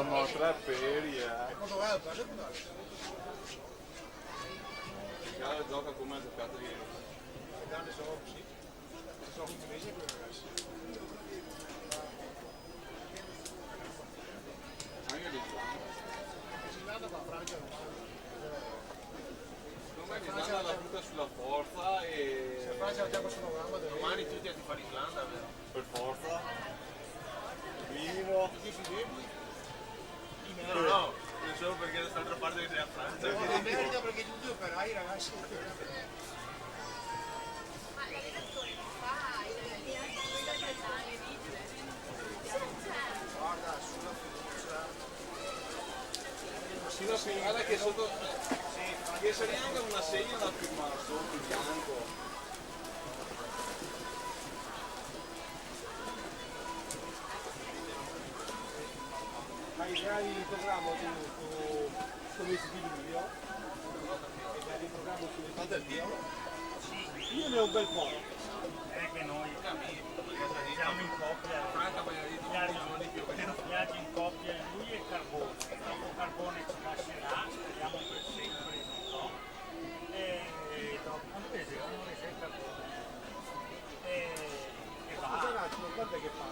ma 3 peri, gioca come ha giocato ieri. Anche l'Islanda la butta sulla forza e... Se Francia la chiama sul programma domani tutti a fare l'Islanda, vero? Per forza. Minimo. No, non solo perché dall'altra parte che sei a Francia. L'America perché tutti gli operai, ragazzi. Ma l'allenatore non fa guarda, sulla fiducia. Guarda che sotto... Che se neanche una segna da firmare sotto in bianco. Ma i gradi di programma su come si video? I gradi di programma sulle video? Sì. Io ne ho un bel po'. Che noi siamo in coppia, viaggi in coppia lui e Carbone. Dopo Carbone ci lascerà, speriamo per sempre, non so. E dopo un mese Carbone. E va. Quanto è che fa?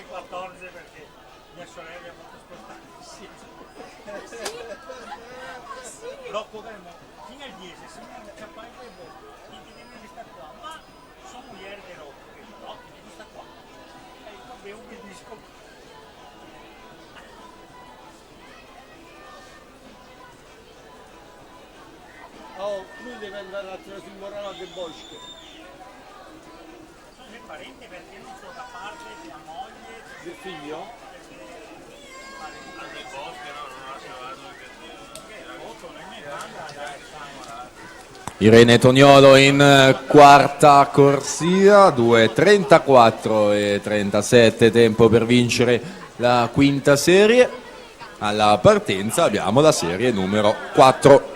14 perché mia sorella è molto spostata. Sì. Dopo fino al 10, se mi hanno capito e ti devi stare qua, ma sono ieri di roba, no, devi stare qua. E vabbè, obbedisco. Oh, lui deve andare a tirare sul morale del bosco. Sono i parenti perché non sono da parte della moglie. Del figlio? Del bosco no, non ha salvato Irene Toniolo in quarta corsia, 2:34 e 37 tempo per vincere la quinta serie. Alla partenza abbiamo la serie numero 4.